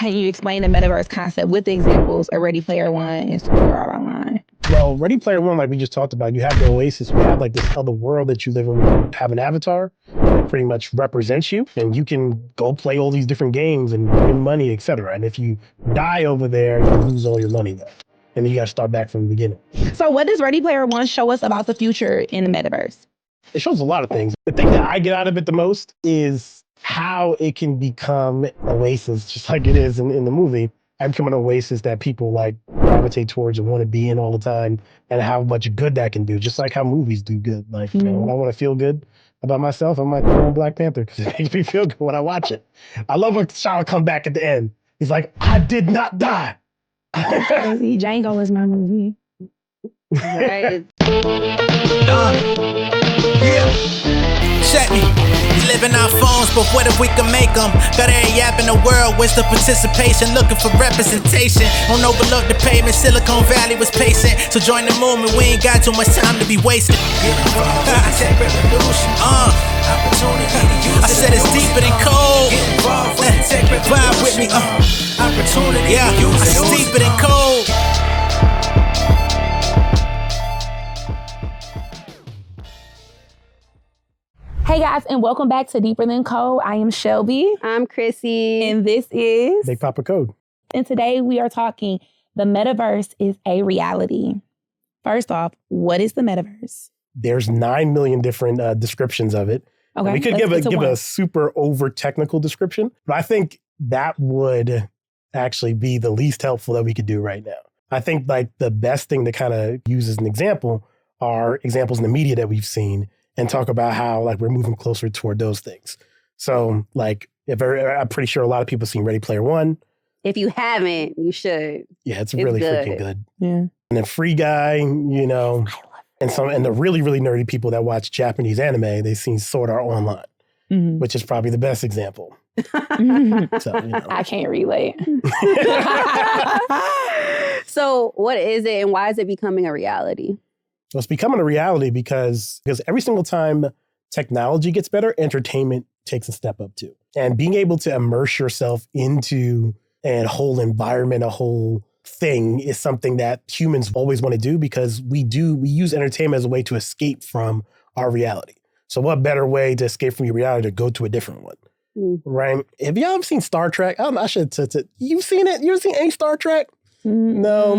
Can you explain the metaverse concept with the examples of Ready Player One and Sword Art Online? Well, Ready Player One, like we just talked about, you have the Oasis, you have like this other world that you live in where you have an avatar that pretty much represents you, and you can go play all these different games and win money, etc. And if you die over there, you lose all your money there. And then you got to start back from the beginning. So what does Ready Player One show us about the future in the metaverse? It shows a lot of things. The thing that I get out of it the most is how it can become Oasis, just like it is in the movie. I become an Oasis that people like gravitate towards and want to be in all the time, and how much good that can do, just like how movies do good. Like, you know, when I want to feel good about myself, I might throw on Black Panther because it makes me feel good when I watch it. I love when T'Challa come back at the end. He's like, I did not die. Django is my movie. Right. Check me. We live in our phones, but what if we can make them? Got every app in the world, where's the participation? Looking for representation. Don't overlook the pavement, Silicon Valley was patient. So join the movement, we ain't got too much time to be wasted. I said it's deeper than cold. Vibe with me, opportunity. Yeah, it's deeper than cold. Hey guys, and welcome back to Deeper Than Code. I am Shelby. I'm Chrissy. And this is Big Papa Code. And today we are talking the metaverse is a reality. First off, what is the metaverse? There's 9 million different descriptions of it. Okay, we could give a super over technical description, but I think that would actually be the least helpful that we could do right now. I think like the best thing to kind of use as an example are examples in the media that we've seen and talk about how like we're moving closer toward those things. So like I'm pretty sure a lot of people have seen Ready Player One. If you haven't, you should. Yeah, it's really good. freaking good. Yeah. And then Free Guy, you know, and the really, really nerdy people that watch Japanese anime, they've seen Sword Art Online, which is probably the best example. So, you know. I can't relate. So what is it and why is it becoming a reality? Well, it's becoming a reality because every single time technology gets better, entertainment takes a step up too. And being able to immerse yourself into a whole environment, a whole thing is something that humans always want to do because we use entertainment as a way to escape from our reality. So what better way to escape from your reality to go to a different one, right? Have y'all ever seen Star Trek? I don't know, you've seen it? You ever seen any Star Trek? No.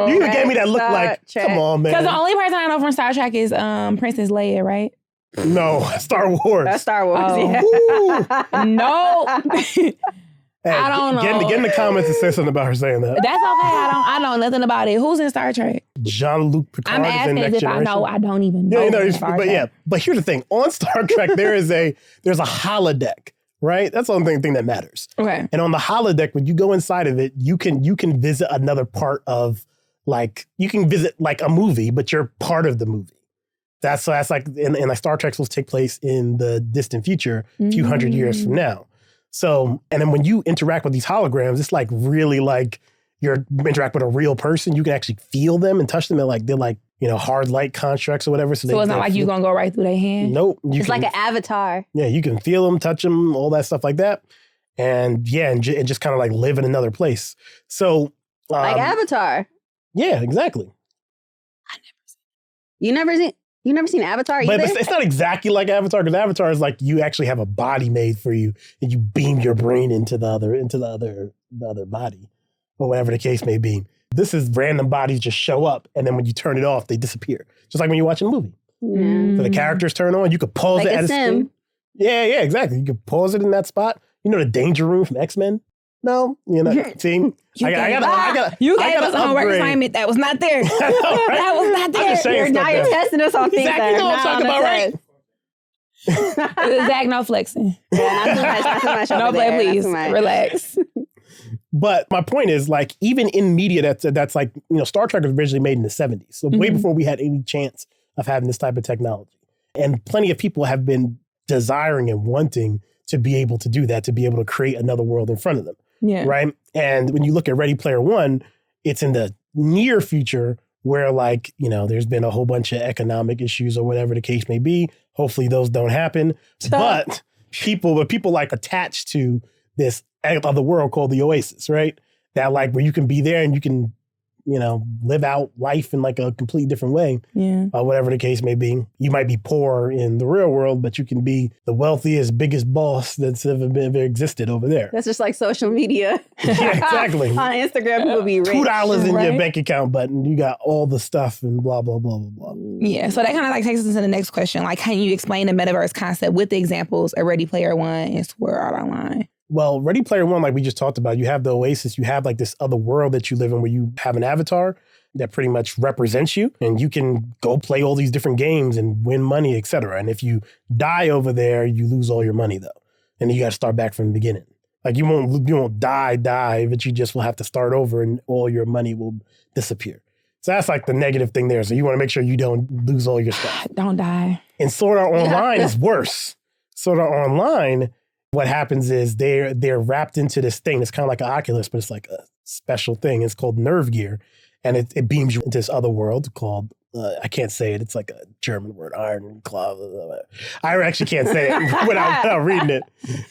You even gave me that look like, come on, man. Because the only person I know from Star Trek is Princess Leia, right? No, Star Wars. That's Star Wars, yeah. No. Hey, I don't know. Get in the comments and say something about her saying that. That's okay. I know nothing about it. Who's in Star Trek? Jean-Luc Picard I'm is in asking Next if Generation. I know. I don't even know. But here's the thing. On Star Trek, there's a holodeck. Right? That's the only thing that matters. Okay. And on the holodeck, when you go inside of it, you can visit another part of you can visit like a movie, but you're part of the movie. That's like, and like Star Trek will take place in the distant future, a few hundred years from now. So, and then when you interact with these holograms, it's like really like you're interacting with a real person. You can actually feel them and touch them, and like they're like, you know, hard light constructs or whatever. So it's not like you're going to go right through their hand? Nope. It's like an avatar. Yeah, you can feel them, touch them, all that stuff like that. And yeah, and just kind of like live in another place. So. Like Avatar. Yeah, exactly. You never seen Avatar either? But it's not exactly like Avatar, because Avatar is like you actually have a body made for you and you beam your brain into the other body or whatever the case may be. This is random bodies just show up, and then when you turn it off, they disappear. Just like when you're watching a movie. So the characters turn on, you could pause like it at a Sim. scene. Yeah, exactly. You could pause it in that spot. You know the danger room from X-Men? No, you know, see, You gave us a homework assignment that was not there. That was not there. Now you're testing us on things exactly, that know what I'm talking about, right? Zach, no flexing. Yeah, not too much. No play, please. Relax. But my point is, like, even in media that's like, you know, Star Trek was originally made in the 70s. So way before we had any chance of having this type of technology. And plenty of people have been desiring and wanting to be able to do that, to be able to create another world in front of them. Yeah. Right. And when you look at Ready Player One, it's in the near future where, like, you know, there's been a whole bunch of economic issues or whatever the case may be. Hopefully those don't happen. But people like attached to this other world called the Oasis, right? That like where you can be there and you can, live out life in like a completely different way. Yeah. Whatever the case may be. You might be poor in the real world, but you can be the wealthiest, biggest boss that's ever existed over there. That's just like social media. Yeah, exactly. On Instagram, people be rich. $2 in your bank account button. You got all the stuff and blah, blah, blah, blah, blah. Yeah. So that kind of like takes us into the next question. Like, can you explain the metaverse concept with the examples of Ready Player One and Sword Art Online? Well, Ready Player One, like we just talked about, you have the Oasis, you have like this other world that you live in where you have an avatar that pretty much represents you, and you can go play all these different games and win money, et cetera. And if you die over there, you lose all your money though. And you got to start back from the beginning. Like you won't die, but you just will have to start over and all your money will disappear. So that's like the negative thing there. So you want to make sure you don't lose all your stuff. Don't die. And Sword Art Online is worse. Sword Art Online, what happens is they're wrapped into this thing. It's kind of like an Oculus, but it's like a special thing. It's called nerve gear. And it beams you into this other world called, I can't say it. It's like a German word, Iron Claw. I actually can't say it without reading it.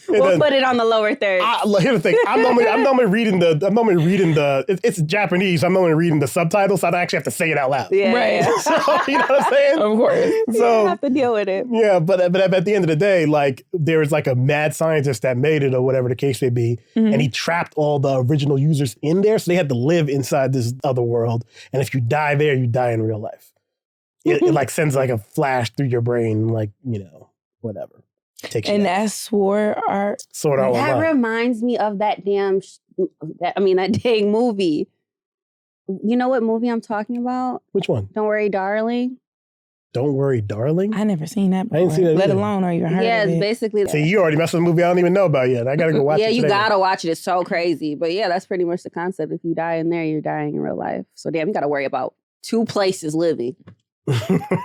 We'll put it on the lower third. Here's the thing. I'm normally reading the, it's Japanese. I'm normally reading the subtitles, so I don't actually have to say it out loud. Yeah. Right. So, you know what I'm saying? Of course. So you have to deal with it. yeah, but at the end of the day, like there was like a mad scientist that made it or whatever the case may be, and he trapped all the original users in there, so they had to live inside this other world. And if you die there, you die in real life. It like sends like a flash through your brain, like whatever. That's Sword Art. Sword Art That Online. reminds me of that that dang movie. You know what movie I'm talking about? Which one? Don't Worry, Darling. Don't Worry, Darling. I never seen that before. I didn't see that let either. alone or even heard Yeah, of it's it. basically that. See, you already messed with a movie I don't even know about yet. I gotta go watch it. Yeah, you today. gotta watch it. It's so crazy. But yeah, that's pretty much the concept. If you die in there, you're dying in real life. So damn, you gotta worry about two places living.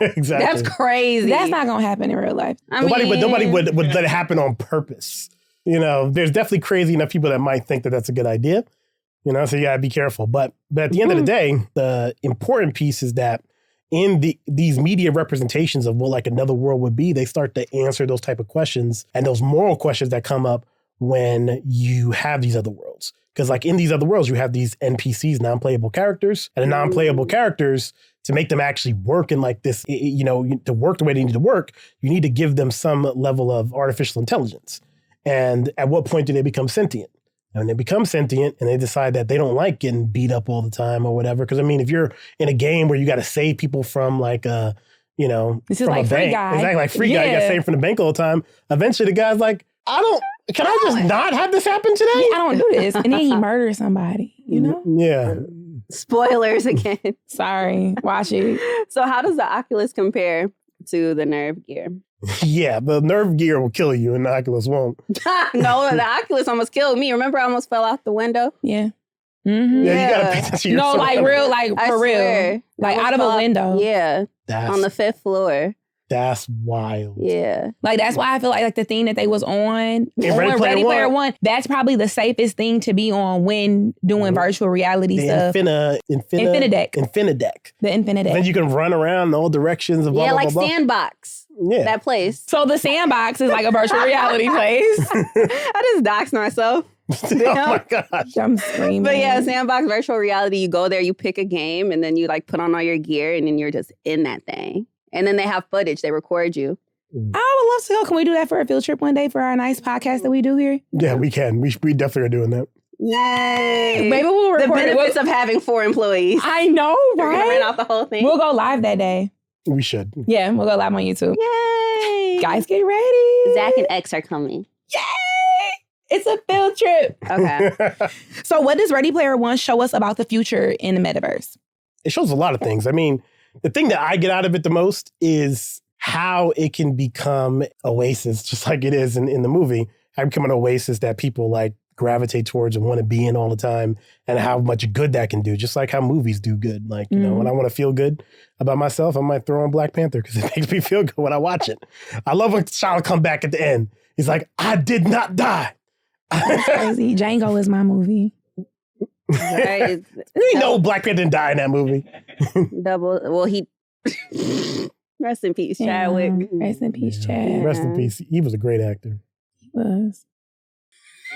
Exactly. That's crazy. That's not gonna happen in real life. Nobody would let it happen on purpose. There's definitely crazy enough people that might think that that's a good idea. So you gotta be careful. But at the end of the day, the important piece is that in these media representations of what like another world would be, they start to answer those type of questions and those moral questions that come up when you have these other worlds. Because like in these other worlds, you have these NPCs, non-playable characters, and the non-playable characters, to make them actually work in like this, to work the way they need to work, you need to give them some level of artificial intelligence. And at what point do they become sentient? And they become sentient and they decide that they don't like getting beat up all the time or whatever. Because I mean, if you're in a game where you got to save people from like this is from like a Free bank, Guy. exactly like Free Guy, you got to save from the bank all the time. Eventually, the guy's like, can I just not have this happen today? I don't do this, and then he murders somebody. Yeah. Spoilers again. Sorry, watch it. So how does the Oculus compare to the Nerve Gear? Yeah, the nerve gear will kill you and the Oculus won't. No, the Oculus almost killed me. Remember, I almost fell out the window? Yeah. Mm-hmm. Yeah, you gotta pay attention to yourself. No, like real, like I for swear. real. Like I out of almost a fell window. Yeah, on the 5th floor. That's wild. Yeah. Like that's why I feel like the thing that they was on Ready Player One, that's probably the safest thing to be on when doing virtual reality stuff. Infinideck. The Infinideck. Then you can run around in all directions of blah, Yeah, blah, like blah, blah. Sandbox. Yeah. That place. So the Sandbox is like a virtual reality place. I just doxed myself. Oh my gosh. I'm screaming. But yeah, Sandbox virtual reality, you go there, you pick a game, and then you like put on all your gear, and then you're just in that thing. And then they have footage. They record you. I would love to go. Can we do that for a field trip one day for our nice podcast that we do here? Yeah, we can. We definitely are doing that. Yay. Maybe we'll record the benefits of having 4 employees. I know, You're gonna right? rent out the whole thing. We'll go live that day. We should. Yeah, we'll go live on YouTube. Yay. Guys, get ready. Zach and X are coming. Yay! It's a field trip. Okay. So what does Ready Player One show us about the future in the metaverse? It shows a lot of things. I mean, the thing that I get out of it the most is how it can become Oasis, just like it is in the movie. How become an Oasis that people like gravitate towards and want to be in all the time, and how much good that can do, just like how movies do good. Like, when I want to feel good about myself, I might throw on Black Panther because it makes me feel good when I watch it. I love when T'Challa come back at the end. He's like, I did not die. That's crazy. Django is my movie. Right. You know Black Panther didn't die in that movie. Well, he... Rest in peace, Chadwick. Rest in peace, Chad. Rest in peace. He was a great actor. He was.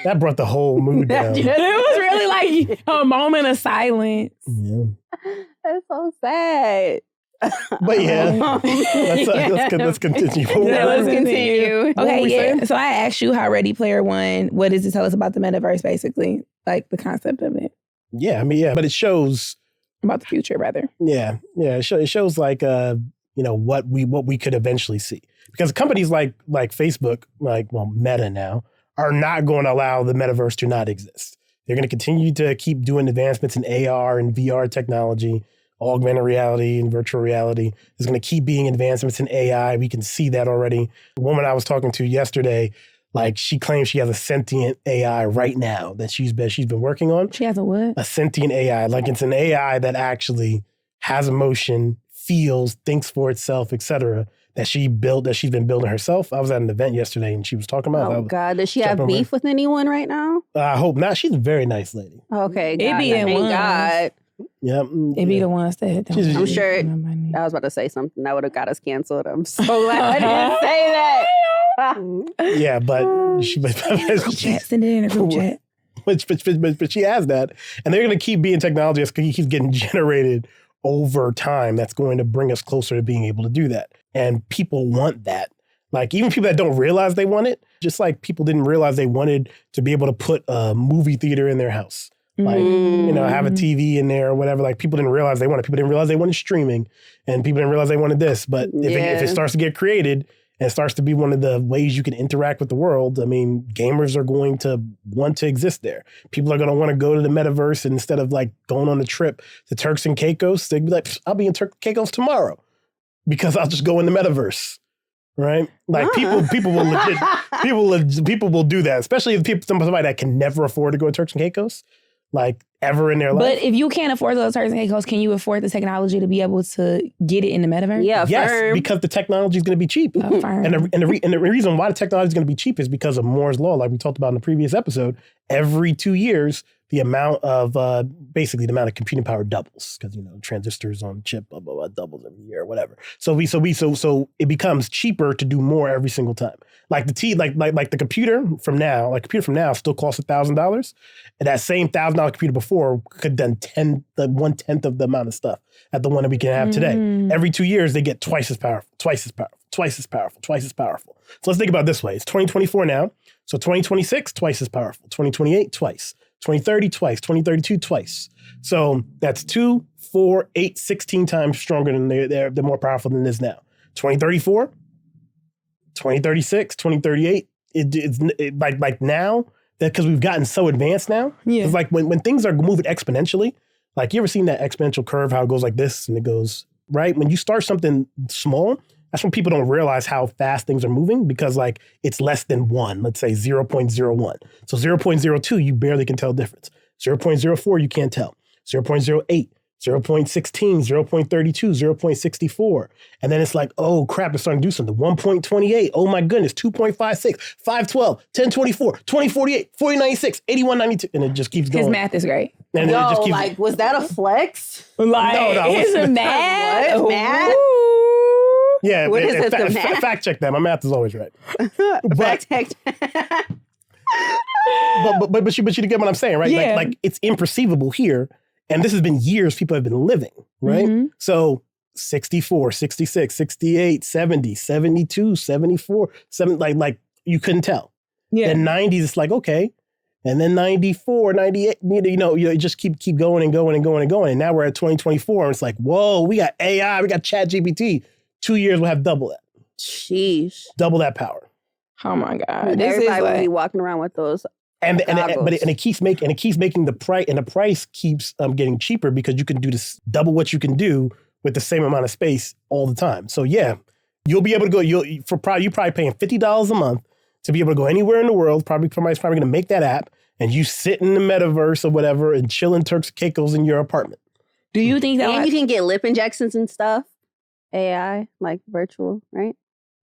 That brought the whole mood down. It was really like a moment of silence. Yeah. That's so sad. But yeah, let's continue. Yeah, let's continue. What were we Okay, yeah. saying? So I asked you how Ready Player One, what does it tell us about the metaverse, basically? Like the concept of it. Yeah, I mean, yeah, but it shows. About the future, rather. Yeah. It shows like what we could eventually see, because companies like Facebook, Meta now, are not going to allow the metaverse to not exist. They're going to continue to keep doing advancements in AR and VR technology. Augmented reality and virtual reality. There's going to keep being advancements in AI. We can see that already. The woman I was talking to yesterday, like, she claims she has a sentient AI right now that she's been working on. She has a what? A sentient AI. Like, it's an AI that actually has emotion, feels, thinks for itself, etc. That she's been building herself. I was at an event yesterday and she was talking about. Oh God, does she have beef with anyone right now? I hope not. She's a very nice lady. Okay, God, It be in thank ones. God. Yeah, It be the ones that don't. I'm sure I was about to say something that would have got us canceled. I'm so glad I didn't say that. Yeah, but she Send it in a group chat. But she has that, and they're going to keep being technology that keeps getting generated over time. That's going to bring us closer to being able to do that, and people want that. Like, even people that don't realize they want it, just like people didn't realize they wanted to be able to put a movie theater in their house. Like, have a TV in there or whatever. Like, people didn't realize they wanted. People didn't realize they wanted streaming, and people didn't realize they wanted this. But if it starts to get created and it starts to be one of the ways you can interact with the world, I mean, gamers are going to want to exist there. People are going to want to go to the metaverse, and instead of like going on the trip to Turks and Caicos, they'd be like, I'll be in Turks and Caicos tomorrow because I'll just go in the metaverse. Right? Like, people will do that, especially if somebody that can never afford to go to Turks and Caicos. Like, ever in their life. But if you can't afford those Turks and Caicos, can you afford the technology to be able to get it in the metaverse? Yeah, yes, because the technology is going to be cheap. And the reason why the technology is going to be cheap is because of Moore's law, like we talked about in the previous episode. Every 2 years, the amount of computing power doubles, because transistors on chip blah blah blah doubles every year or whatever. So it becomes cheaper to do more every single time. Like the computer from now still costs $1,000, and that same $1,000 computer before could done 1/10 of the amount of stuff at the one that we can have today. Every 2 years they get twice as powerful. So let's think about it this way: it's 2024 now, so 2026 twice as powerful, 2028 twice. 2030 twice, 2032 twice. So that's 2, 4, 8, 16 times stronger than they're more powerful than it is now. 2034, 2036, 2038. It's like now, that because we've gotten so advanced now. Yeah. It's like when things are moving exponentially, like, you ever seen that exponential curve, how it goes like this and it goes, right? When you start something small, that's when people don't realize how fast things are moving, because like it's less than 1, let's say 0.01. So 0.02, you barely can tell the difference. 0.04, you can't tell. 0.08, 0.16, 0.32, 0.64. And then it's like, oh crap, it's starting to do something. 1.28, oh my goodness, 2.56, 512, 1024, 2048, 4096, 8192. And it just keeps going. His math is great. And Yo, it just keeps, like, was that a flex? Like, No, his math. What? Math? yeah, What is it, the math? fact check that. My math is always right. Fact check. But you get what I'm saying, right? Yeah. Like it's imperceivable here. And this has been years people have been living, right? Mm-hmm. So 64, 66, 68, 70, 72, 74, like you couldn't tell. Yeah. Then 90s, it's like, okay. And then 94, 98, you just keep going and going and going and going. And now we're at 2024 and it's like, whoa, we got AI, we got ChatGPT. 2 years we'll have double that. Sheesh. Double that power. Oh my God. Everybody will be walking around with those. And it keeps making the price, and the price keeps getting cheaper because you can do this double what you can do with the same amount of space all the time. So yeah, you'll be able to go. You're probably paying $50 a month to be able to go anywhere in the world. Somebody's probably going to make that app, and you sit in the metaverse or whatever and chill in Turks and Caicos in your apartment. Do you think that? And you can get lip injections and stuff. AI, like virtual, right?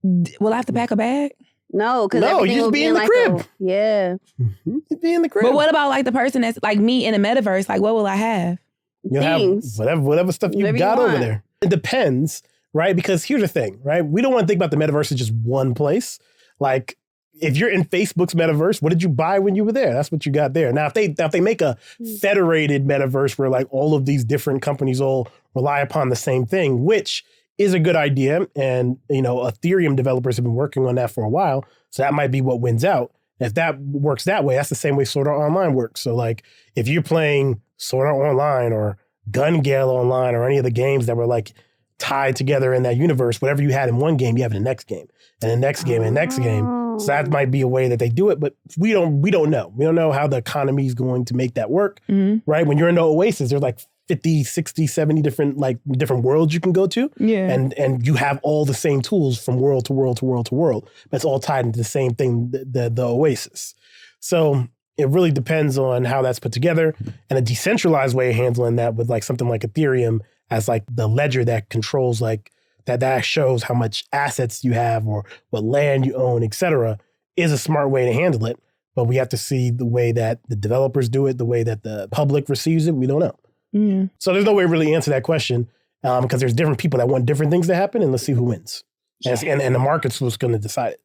Will I have to pack a bag? No, because you just be in the crib. Yeah. You be in the crib. But what about like the person that's like me in the metaverse? Like, what will I have? You'll Things. have whatever stuff you got over there. It depends, right? Because here's the thing, right? We don't want to think about the metaverse as just one place. Like if you're in Facebook's metaverse, what did you buy when you were there? That's what you got there. Now, if they make a federated metaverse where like all of these different companies all rely upon the same thing, which is a good idea. And, Ethereum developers have been working on that for a while. So that might be what wins out. If that works that way, that's the same way Sword Art Online works. So like if you're playing Sword Art Online or Gun Gale Online or any of the games that were like tied together in that universe, whatever you had in one game, you have in the next game and the next game and the next game. So that might be a way that they do it, but we don't know. We don't know how the economy is going to make that work, right? When you're in the Oasis, there's like 50, 60, 70 different worlds you can go to. Yeah. And you have all the same tools from world to world to world to world. That's all tied into the same thing, the Oasis. So it really depends on how that's put together, and a decentralized way of handling that with like something like Ethereum as like the ledger that controls like that shows how much assets you have or what land you own, et cetera, is a smart way to handle it. But we have to see the way that the developers do it, the way that the public receives it. We don't know. Mm. So there's no way to really answer that question because there's different people that want different things to happen, and let's see who wins. And the market's what's going to decide it.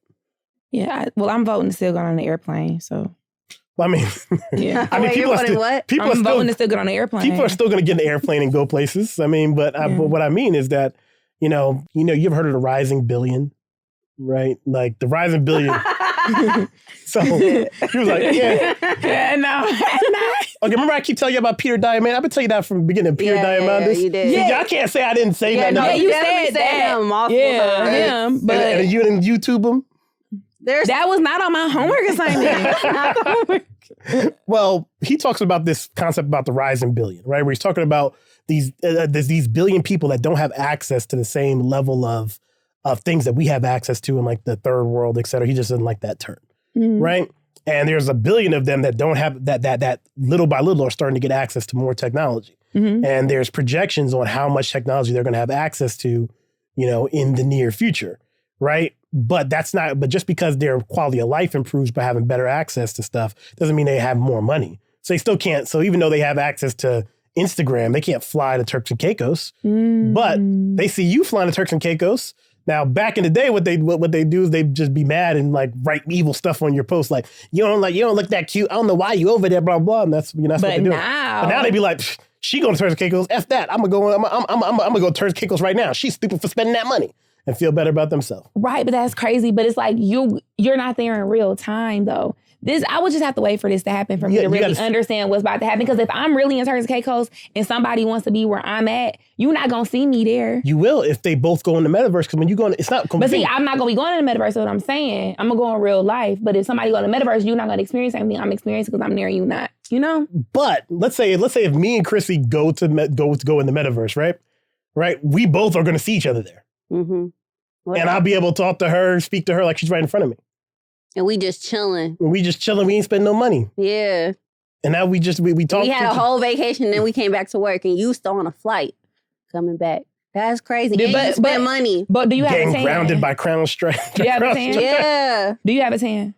Yeah. I'm voting to still go on the airplane. So. I mean, yeah. People are still, I'm people are still voting to still get on the airplane. People are still going to get in the airplane and go places. I mean, but what I mean is that, you've ever heard of the rising billion, right? Like the rising billion. So he was like, yeah, no. Okay, remember I keep telling you about Peter Diamandis? I've been telling you that from the beginning. Peter Diamandis. Yeah, you did. Yeah. Y'all can't say I didn't say that. No, you said that. Him multiple times. Him, but and you didn't YouTube him? That was not on my homework assignment. Well, he talks about this concept about the rising billion, right? Where he's talking about there's these billion people that don't have access to the same level of things that we have access to in like the third world, et cetera. He just doesn't like that term, right? And there's a billion of them that don't have that little by little are starting to get access to more technology. And there's projections on how much technology they're going to have access to, in the near future, right? But just because their quality of life improves by having better access to stuff doesn't mean they have more money. So they still can't. So even though they have access to Instagram, they can't fly to Turks and Caicos, but they see you flying to Turks and Caicos. Now, back in the day, what they do is they just be mad and like write evil stuff on your post, like you don't look that cute. I don't know why you over there, blah blah. And that's what they do. But now they be like, she going to Turks and Caicos. F that. I'm gonna go to Turks and Caicos right now. She's stupid for spending that money and feel better about themselves. Right, but that's crazy. But it's like you're not there in real time though. I would just have to wait for this to happen for me to really understand what's about to happen. Because if I'm really in Turks and Caicos and somebody wants to be where I'm at, you're not going to see me there. You will if they both go in the metaverse. Because when you go in, it's not complete. But see, I'm not going to be going in the metaverse, is what I'm saying. I'm going to go in real life. But if somebody go in the metaverse, you're not going to experience anything I'm experiencing because I'm there, you not. But let's say if me and Chrissy go in the metaverse, right? We both are going to see each other there. Mm-hmm. And I'll be able to talk to her, speak to her like she's right in front of me. And we just chilling. We ain't spending no money. Yeah. And now we talked. We had a whole vacation, and then we came back to work, and you still on a flight coming back. That's crazy. But you spend money. But do you have a tan? Getting grounded by Crown Strike. Do you have a tan? Yeah. Do you have a tan?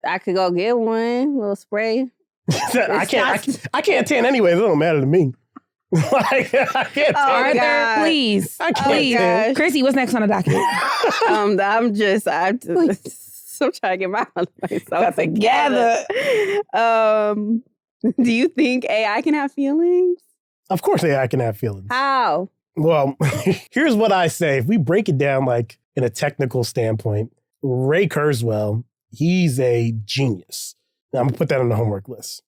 I could go get one, a little spray. I can't tan anyways. It don't matter to me. I can't tan. Arthur, please. I can't tan. Chrissy, what's next on the docket? I'm just I'm trying to get my myself together. Do you think AI can have feelings? Of course AI can have feelings. How? Well, here's what I say. If we break it down like in a technical standpoint, Ray Kurzweil, he's a genius. Now, I'm going to put that on the homework list.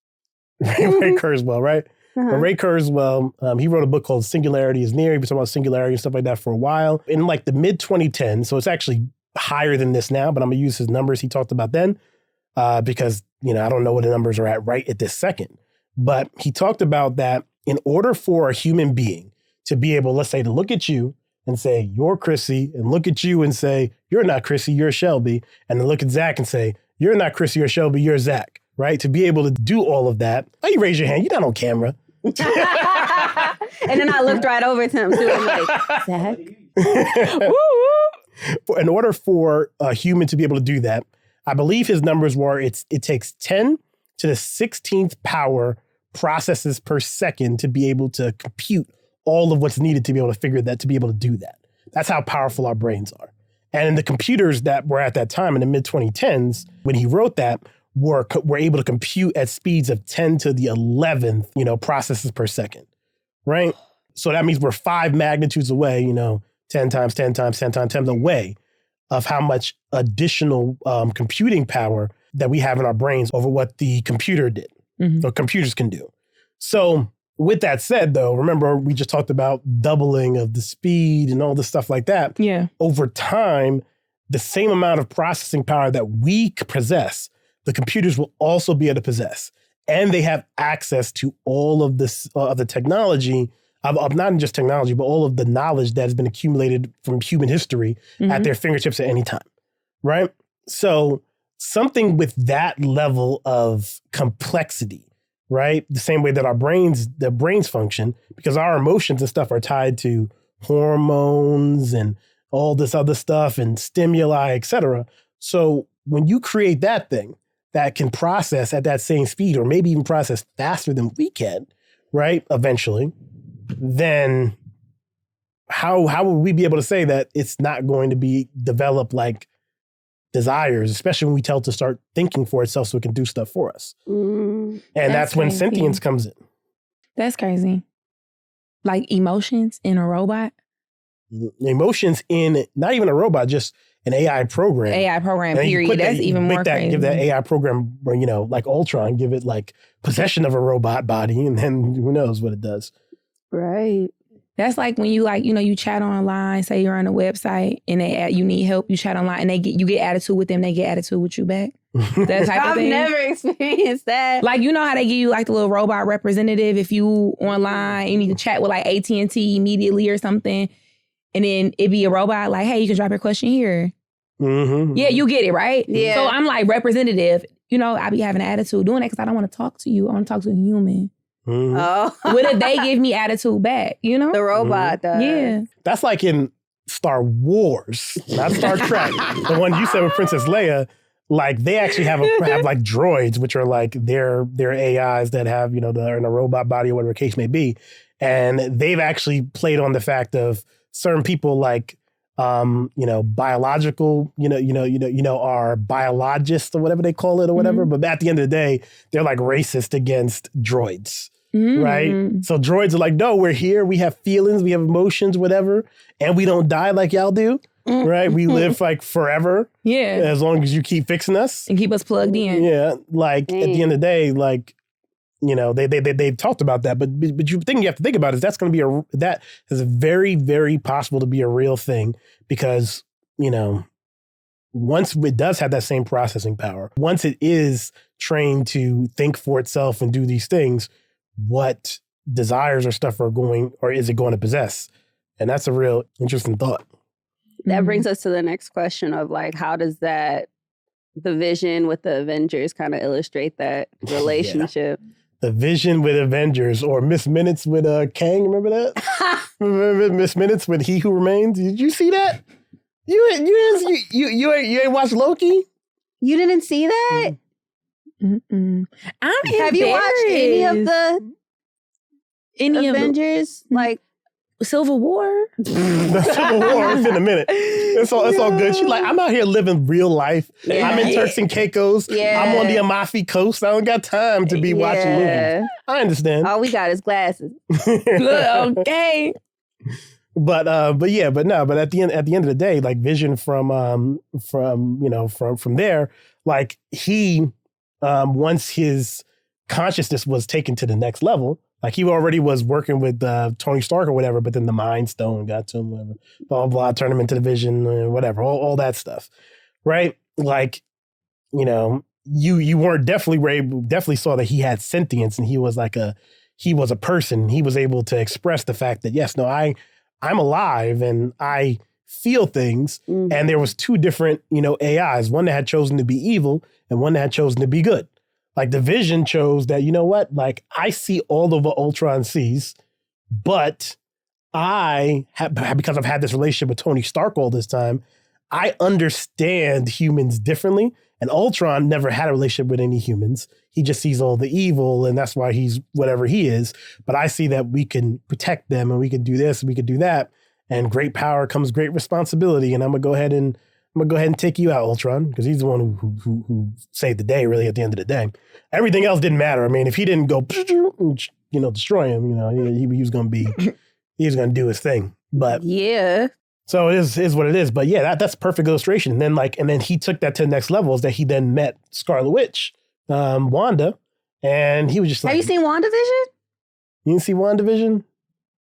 Ray Kurzweil, right? Uh-huh. Ray Kurzweil, he wrote a book called Singularity is Near. He was talking about singularity and stuff like that for a while. In like the mid-2010s, so it's actually higher than this now, but I'm going to use his numbers he talked about then because, I don't know what the numbers are at right at this second. But he talked about that in order for a human being to be able, let's say, to look at you and say, you're Chrissy, and look at you and say, you're not Chrissy, you're Shelby, and then look at Zach and say, you're not Chrissy or Shelby, you're Zach, right? To be able to do all of that, you raise your hand, you're not on camera. And then I looked right over to him, too. I'm like, Zach? In order for a human to be able to do that, I believe his numbers were it takes 10 to the 16th power processes per second to be able to compute all of what's needed to be able to figure that, to be able to do that. That's how powerful our brains are. And the computers that were at that time in the mid-2010s, when he wrote that, were able to compute at speeds of 10 to the 11th, processes per second, right? So that means we're 5 magnitudes away, 10 times 10 times 10 times 10 away of how much additional computing power that we have in our brains over what the computer did, or computers can do. So with that said, though, remember we just talked about doubling of the speed and all this stuff like that. Yeah. Over time, the same amount of processing power that we possess, the computers will also be able to possess. And they have access to all of this, of the technology, of not just technology, but all of the knowledge that has been accumulated from human history at their fingertips at any time, right? So something with that level of complexity, right? The same way that the brains function, because our emotions and stuff are tied to hormones and all this other stuff and stimuli, et cetera. So when you create that thing that can process at that same speed, or maybe even process faster than we can, right? Eventually, then how would we be able to say that it's not going to be developed like desires, especially when we tell it to start thinking for itself so it can do stuff for us. And that's when sentience comes in. That's crazy. Like emotions in a robot? Emotions in not even a robot, just an AI program. AI program, period. That's even more crazy. Give that AI program, like Ultron, give it like possession of a robot body, and then who knows what it does. Right. That's like when you you chat online, say you're on a website and you need help, you chat online and you get attitude with them, they get attitude with you back. That type of thing. I've never experienced that. Like, how they give you like the little robot representative if you online, you need to chat with like AT&T immediately or something. And then it'd be a robot like, hey, you can drop your question here. Mm-hmm. Yeah, you get it, right? Yeah. So I'm like representative. I be having an attitude doing that because I don't want to talk to you. I want to talk to a human. Mm-hmm. Oh. What if they give me attitude back, The robot does. Yeah. That's like in Star Wars, not Star Trek. The one you said with Princess Leia, like they actually have like droids, which are like their AIs that have, they're in a robot body or whatever the case may be. And they've actually played on the fact of certain people like, biological, are biologists or whatever they call it or whatever. But at the end of the day, they're like racist against droids. Right? So droids are like, no, we're here. We have feelings. We have emotions, whatever. And we don't die like y'all do. Right? We live like forever. Yeah. As long as you keep fixing us. And keep us plugged in. Yeah. Like at the end of the day, like, they've talked about that. But you have to think about is that's going to be that is very, very possible to be a real thing because, once it does have that same processing power, once it is trained to think for itself and do these things, what desires or stuff is it going to possess? And that's a real interesting thought. That brings us to the next question of like, how does the Vision with the Avengers kind of illustrate that relationship? Yeah. The Vision with Avengers or Miss Minutes with Kang, remember that? Remember Miss Minutes with He Who Remains? Did you see that? You ain't watched Loki? You didn't see that? Mm-mm. Have you watched any of the Avengers? Like Civil War? The Civil War, it's in a minute. It's all good. She's like, I'm out here living real life. Yeah. I'm in Turks and Caicos. Yeah. I'm on the Amalfi Coast. I don't got time to be watching movies. I understand. All we got is glasses. Okay. But at the end of the day, like Vision from there, like he once his consciousness was taken to the next level. Like he already was working with Tony Stark or whatever, but then the Mind Stone got to him, whatever, blah, blah, blah, turn him into the Vision, whatever, all that stuff, right? Like, you weren't definitely saw that he had sentience and he was a person. He was able to express the fact that, yes, no, I'm alive and I feel things. Mm-hmm. And there was 2 different, AIs, one that had chosen to be evil and one that had chosen to be good. Like the Vision chose that, like I see all of what Ultron sees, but because I've had this relationship with Tony Stark all this time, I understand humans differently. And Ultron never had a relationship with any humans. He just sees all the evil and that's why he's whatever he is. But I see that we can protect them and we can do this and we can do that. and great power comes great responsibility. And I'm gonna go ahead and take you out, Ultron, because he's the one who saved the day. Really, at the end of the day, everything else didn't matter. I mean, if he didn't go, destroy him, he was gonna do his thing. But yeah. So it is what it is. But yeah, that's perfect illustration. And then he took that to the next level. Is that he then met Scarlet Witch, Wanda, and he was just like, have you seen WandaVision? You didn't see WandaVision?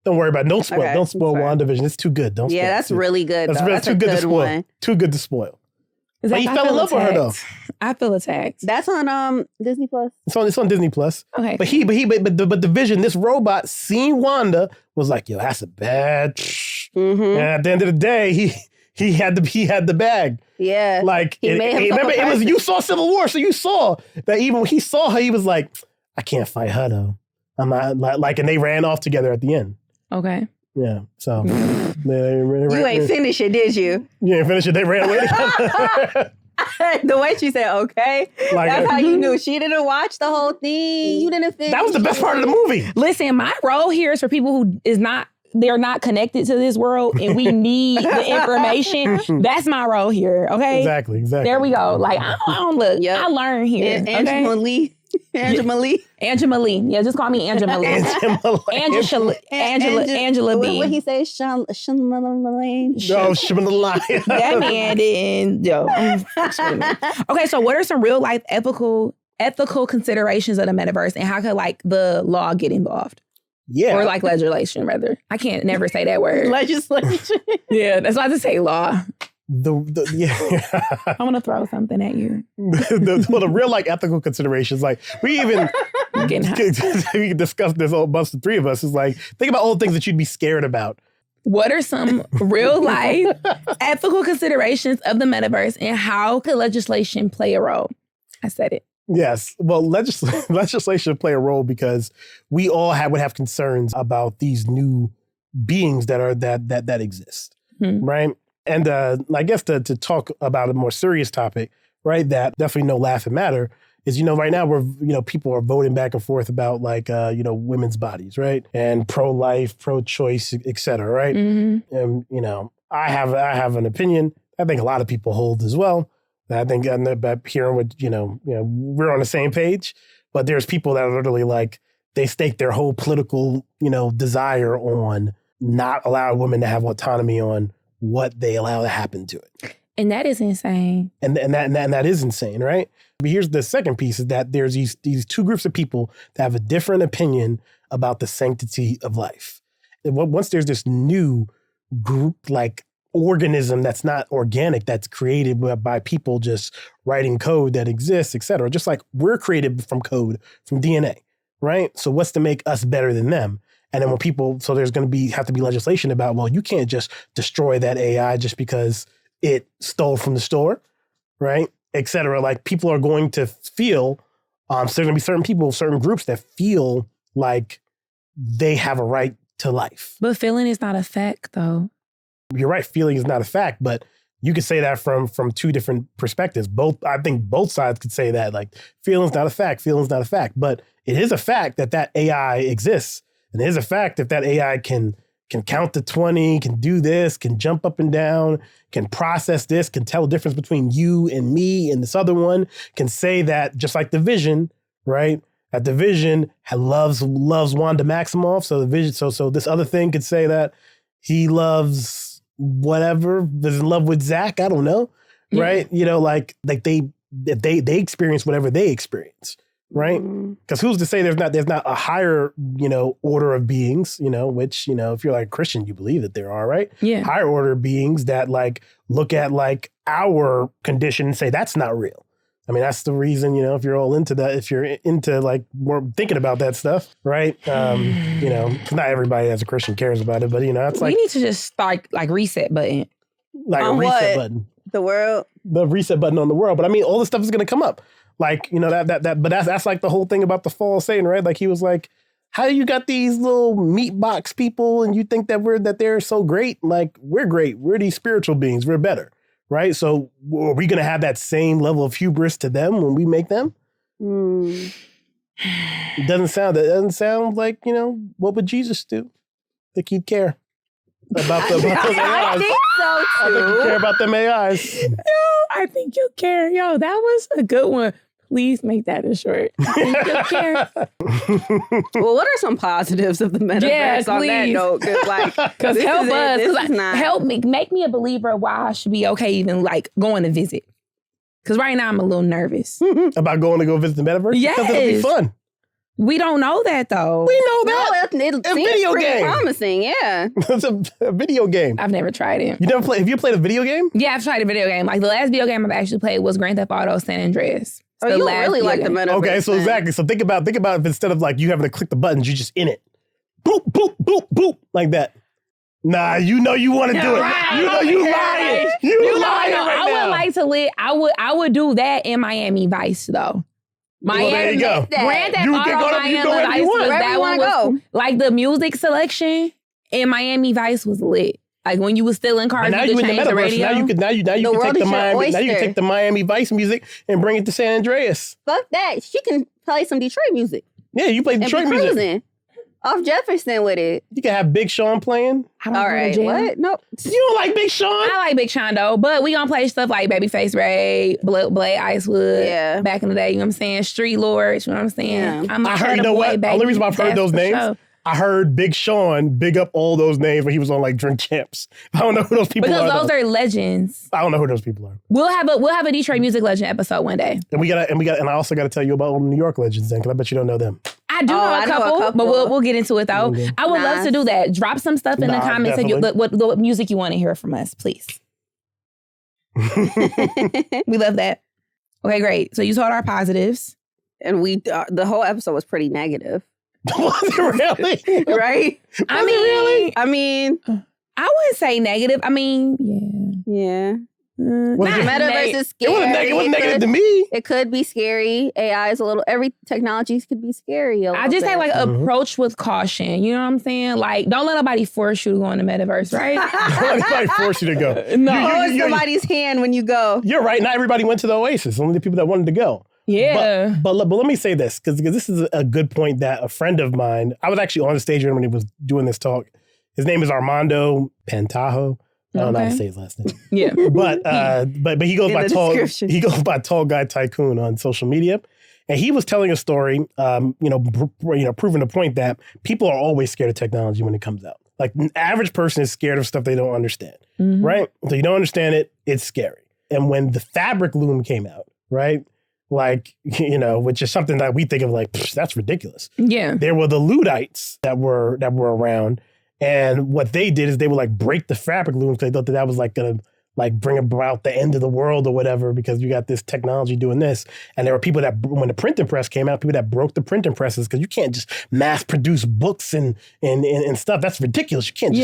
Don't worry about it. Don't spoil. Okay, Don't spoil WandaVision. It's too good. Don't spoil. Yeah, that's really good. That's too a good to good spoil. one. Too good to spoil. Zach, But he fell in love with her though. I feel attacked. That's on Disney Plus. It's on Disney Plus. Okay. But the Vision, this robot, seeing Wanda, was like, yo, that's a bad. Mm-hmm. And at the end of the day, he had the bag. Yeah. Like remember, it was, you saw Civil War, so you saw that even when he saw her, he was like, I can't fight her though. I'm not like, and they ran off together at the end. Okay. Yeah. So you ain't finish it, did you? You ain't finish it. They ran away together. The way she said, okay. Like, that's how you knew. She didn't watch the whole thing. You didn't finish. That was the best part of the movie. Listen, my role here is for people who they're not connected to this world and we need the information. That's my role here, okay? Exactly. There we go. Like, I don't look. Yep. I learn here. Angela Lee. Angela Lee. Yeah, just call me Angela Lee. Angela B. What he say? Shamala. No, Shamala. That man didn't. Okay, so what are some real life ethical considerations of the metaverse, and how could like the law get involved? Yeah. Or like legislation, rather. I can't never say that word. Legislation. Yeah, that's why I just say law. Yeah. I want to throw something at you. The real like ethical considerations, like we even we can discuss this all amongst the three of us. Is like, think about all the things that you'd be scared about. What are some real life ethical considerations of the metaverse, and how could legislation play a role? I said it. Yes. Well, legislation play a role because we all would have concerns about these new beings that exist, right? And I guess to talk about a more serious topic, right? That definitely no laughing matter is, right now people are voting back and forth about like, women's bodies, right? And pro-life, pro-choice, et cetera, right? Mm-hmm. And, I have an opinion. I think a lot of people hold as well. I think about hearing what, we're on the same page, but there's people that are literally like, they stake their whole political, desire on not allowing women to have autonomy on what they allow to happen to it. And that is insane. And that is insane, right? But here's the second piece is that there's these two groups of people that have a different opinion about the sanctity of life. And once there's this new group, like organism that's not organic, that's created by people just writing code that exists, et cetera. Just like we're created from code, from DNA, right? So what's to make us better than them? And then so there's going to have to be legislation about, well, you can't just destroy that AI just because it stole from the store, right? Et cetera. Like people are going to feel, there's going to be certain people, certain groups that feel like they have a right to life. But feeling is not a fact, though. You're right. Feeling is not a fact, but you could say that from two different perspectives. I think both sides could say that, like, feeling's not a fact, feeling's not a fact. But it is a fact that AI exists. And it is a fact that AI can count to 20, can do this, can jump up and down, can process this, can tell the difference between you and me and this other one, can say that, just like the Vision, right? That the Vision loves Wanda Maximoff. So the Vision, so this other thing could say that he loves whatever, is in love with Zach, I don't know, right? Like they experience whatever they experience, right? Because who's to say there's not a higher, order of beings, which, if you're like a Christian, you believe that there are, right? Yeah. Higher order beings that like look at like our condition and say that's not real. I mean, that's the reason, if you're all into that, if you're into like more thinking about that stuff, right? 'Cause not everybody as a Christian cares about it, but it's like, we need to just start like reset button. Like on a reset what? button. The world? The reset button on the world. But I mean, all this stuff is going to come up. Like, but that's like the whole thing about the fall of Satan, right? Like he was like, how you got these little meat box people and you think that they're so great? Like, we're great. We're these spiritual beings. We're better. Right? So are we going to have that same level of hubris to them when we make them? It doesn't sound like, what would Jesus do? Think he'd care? about those AIs. I think so I think you care about them AIs. Yo, I think you care. Yo, that was a good one. Please make that a short. I think you care. Well, what are some positives of the metaverse on that note? Because help us. Help me. Make me a believer of why I should be okay even like going to visit. Because right now I'm a little nervous. About going to go visit the metaverse? Yes. Because it'll be fun. We don't know that though. We know that. No, it a seems video pretty game. promising, yeah. It's a video game. I've never tried it. You never played? Have you played a video game? Yeah, I've tried a video game. Like the last video game I've actually played was Grand Theft Auto San Andreas. Oh, you really like the metaverse. Okay, so exactly. So think about if instead of like you having to click the buttons, you're just in it. Boop, boop, boop, boop, like that. Nah, you know you want to do it. Right. You know you lying. You lying right now. I would like to live. I would do that in Miami Vice though. Miami, well, there you go. Grand Theft You Auto can go Miami you Vice you want. was Wherever that you one wanna was go. like the music selection in Miami Vice was lit. Like when you was still in cars, now you could change the radio. Now you can take the Miami Vice music and bring it to San Andreas. Fuck that. She can play some Detroit music. Yeah, you play Detroit and be music. cruising off Jefferson with it. You can have Big Sean playing. All right, what? Nope. You don't like Big Sean? I like Big Sean though, but we gonna play stuff like Babyface Ray, Blade Icewood. Yeah. Back in the day, you know what I'm saying? Street Lords, you know what I'm saying? Yeah. I heard, you know what? The only reason why I've heard those names, sure. I heard Big Sean big up all those names when he was on like Drink Champs. I don't know who those people are. Because those are legends. I don't know who those people are. We'll have a Detroit music legend episode one day. And I also gotta tell you about all the New York legends then, because I bet you don't know them. I do know a couple, but we'll get into it though. Okay. I would love to do that. Drop some stuff in the comments and what music you want to hear from us, please. We love that. Okay, great. So you told our positives. And the whole episode was pretty negative. Was it really? Right? I mean, I mean, I wouldn't say negative. I mean, yeah. Was The it metaverse is scary. It wasn't negative to me. It could be scary. AI is every technology could be scary. I just say like approach with caution. You know what I'm saying? Like, don't let nobody force you to go in the metaverse, right? Don't let anybody force you to go. No. Hold somebody's hand when you go. You're right. Not everybody went to the Oasis. Only the people that wanted to go. Yeah. But let me say this, because this is a good point that a friend of mine, I was actually on the stage when he was doing this talk. His name is Armando Pantajo. I don't know how to say his last name. Yeah. But he goes by Tall Guy Tycoon on social media. And he was telling a story, proving the point that people are always scared of technology when it comes out. Like an average person is scared of stuff they don't understand, right? So you don't understand it, it's scary. And when the fabric loom came out, right? Like, which is something that we think of like, that's ridiculous. Yeah. There were the Luddites that were around. And what they did is they would like break the fabric looms because they thought that was like going to like bring about the end of the world or whatever, because you got this technology doing this. And there were people that, when the printing press came out, people that broke the printing presses because you can't just mass produce books and stuff. That's ridiculous. You can't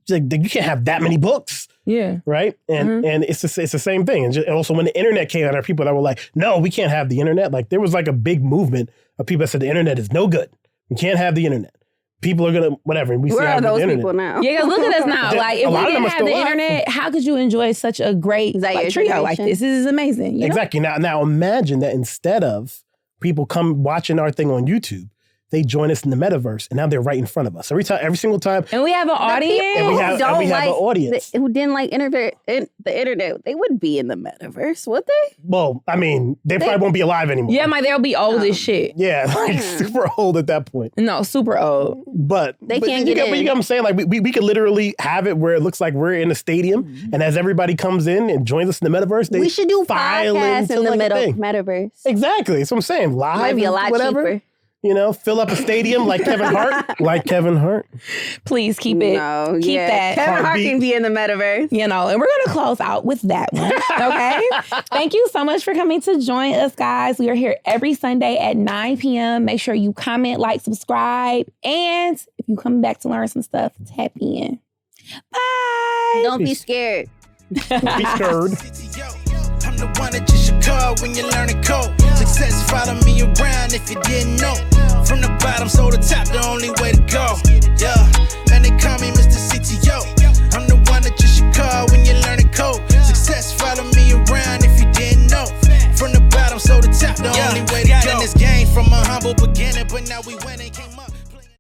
you can't have that many books. Yeah. Right. And it's the same thing. And also when the internet came out, there were people that were like, no, we can't have the internet. Like there was like a big movement of people that said the internet is no good. We can't have the internet. People are going to, whatever. And where are those people now? Yeah, look at us now. Like, if we didn't have the internet, how could you enjoy such a great trio like this? This is amazing. Exactly. Now imagine that instead of people come watching our thing on YouTube, they join us in the metaverse, and now they're right in front of us every single time. And we have an audience. And we have an audience who didn't like the internet. They wouldn't be in the metaverse, would they? Well, I mean, they probably won't be alive anymore. Yeah, they'll be old as shit. Yeah, like super old at that point. No, super old. But they can't get in. But you know what I'm saying? Like we could literally have it where it looks like we're in a stadium, and as everybody comes in and joins us in the metaverse, we should do podcasts in the metaverse. Exactly. That's what I'm saying. Live, might be a lot cheaper. Fill up a stadium like Kevin Hart. Please keep it. No, keep that. Kevin Hart can be in the metaverse. And we're going to close out with that one. Okay? Thank you so much for coming to join us, guys. We are here every Sunday at 9 p.m. Make sure you comment, like, subscribe. And if you come back to learn some stuff, tap in. Bye. Don't be scared. Don't be scared. I'm the one that you should call when you learn to code. Success follow me around if you didn't know. From the bottom, so the top, the only way to go. Yeah, man, they call me Mr. CTO.